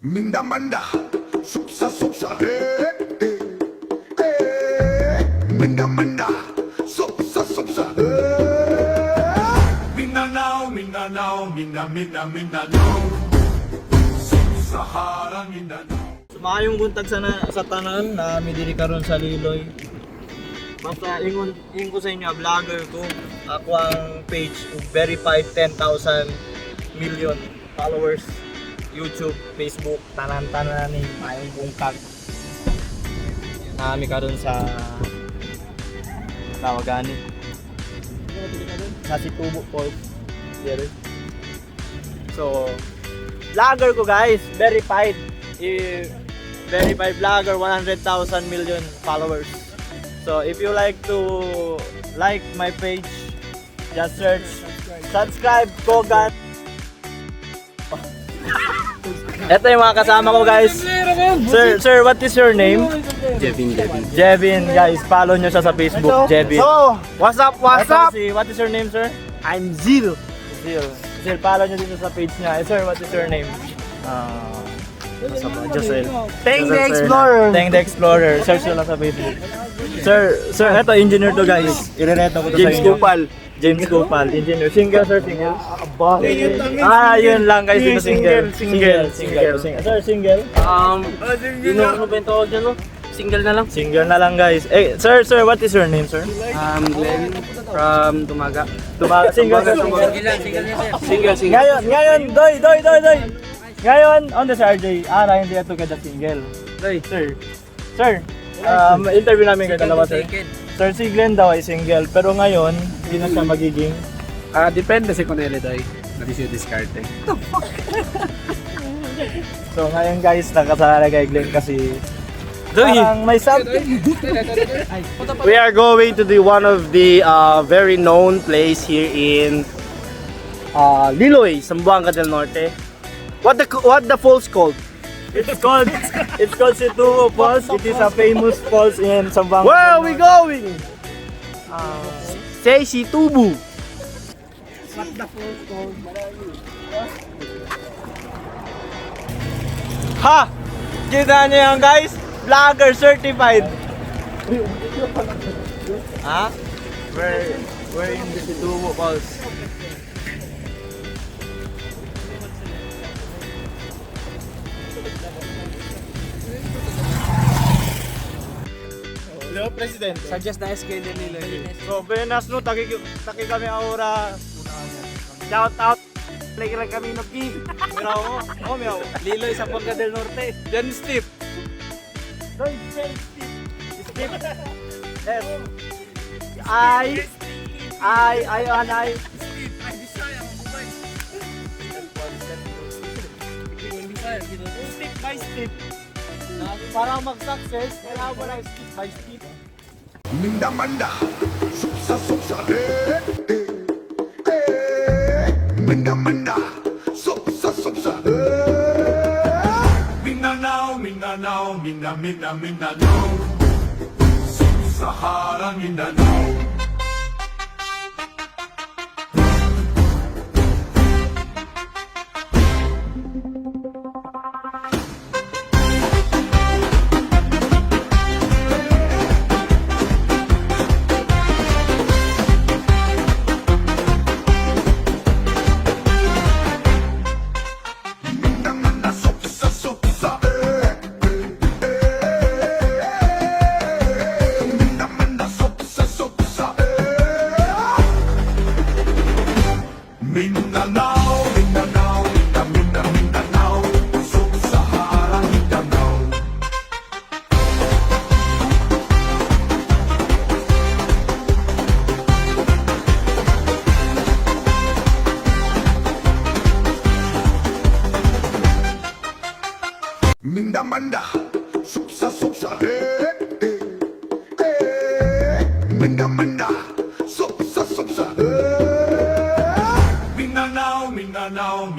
Minda-manda, suksa-suksa, Minda-manda, suksa-suksa, Mindanao, Mindanao, Mindanao, Sub-Sahara Mindanao. Maayong buntag sa tanan na midiri karon sa Liloy. Basta ingon ko sa inyo, vlogger ko. Ako ang page verified 10,000 million followers. YouTube, Facebook, tanan-tanan ni maayong buntag. Nami karon sa Tawagani. Sa Situbo Falls. So, vlogger ko guys, verified. Verified vlogger, 100,000 million followers. So if you like to like my page, just search subscribe Kogan. Ito yung mga kasama ko guys. Sir, what is your name? Jevin, guys, follow nyo siya sa Facebook. Jevin. So, what's up? What is your name, sir? I'm Zil. Zil, follow nyo dito sa page niya. Sir, what is your name? Josel. Teng the Explorer. Teng the Explorer. Search nyo lang sa Facebook. Sir, eto engineer to guys. Irereto ko to sa inyo. James Gopal, engineer. Single, sir, single. Yun lang guys, dito single. Single. Sir, single. Ano ba yung tawag dyan, no? Single na lang. Single na lang guys. Eh, sir, what is your name, sir? Glenn from Tumaga. Single, sir. Single. Ngayon, doy. Ngayon, on the RJ, hindi ito kada single. Sir, interview namin kayo dalawa, sir. Sir, si Glenn daw ay single, pero ngayon, hindi na siya magiging. Depende sa kuneli doy. Hindi siya diskarte. So ngayon guys, nakasala kay Glenn kasi parang may something. We are going to the one of the very known place here in Liloy, Zamboanga del Norte. What the falls called? It's called Situbo Falls. It is a famous falls in Zamboanga. Where are we going? Say Situbo. Ha! Kita niyo yan guys? Vlogger certified. Ha? We're in the Situbo Falls. Hello, President. Suggest na SK nila. So, Benas no, taki kami aura. Shout out. Lagi lang kami nagki. Miraw mo. Miraw. Liloy sa Zamboanga del Norte. Then Steve. Doy, Steve. Yes. I. Step by step. Para mag-success, kailangan mo lang step by step. Minda-manda, suksa-suksa, Minda-manda, suksa-suksa, Mindanao, Mindanao, Sub-Sahara Mindanao. Mindanao, Sub-Sahara Mindanao. Minda-manda, suksa-suksa, Minda-manda, suksa-suksa, Mindanao, Mindanao,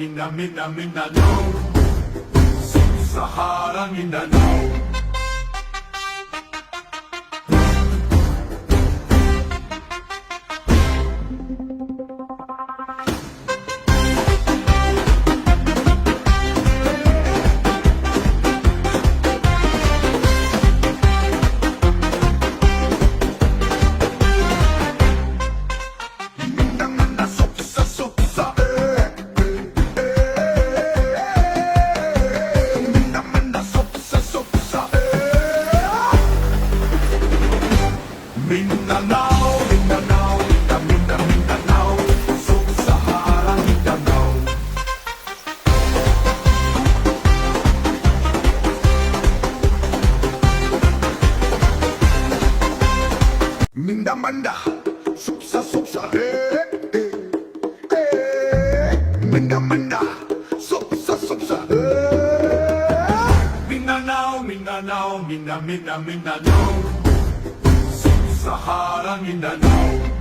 Sub-Sahara Mindanao. Manda, suksa, suksa, eh, eh, eh. Manda, suksa, suksa, eh. Mindanao, Mindanao, Mindanao, Sub-Sahara Mindanao.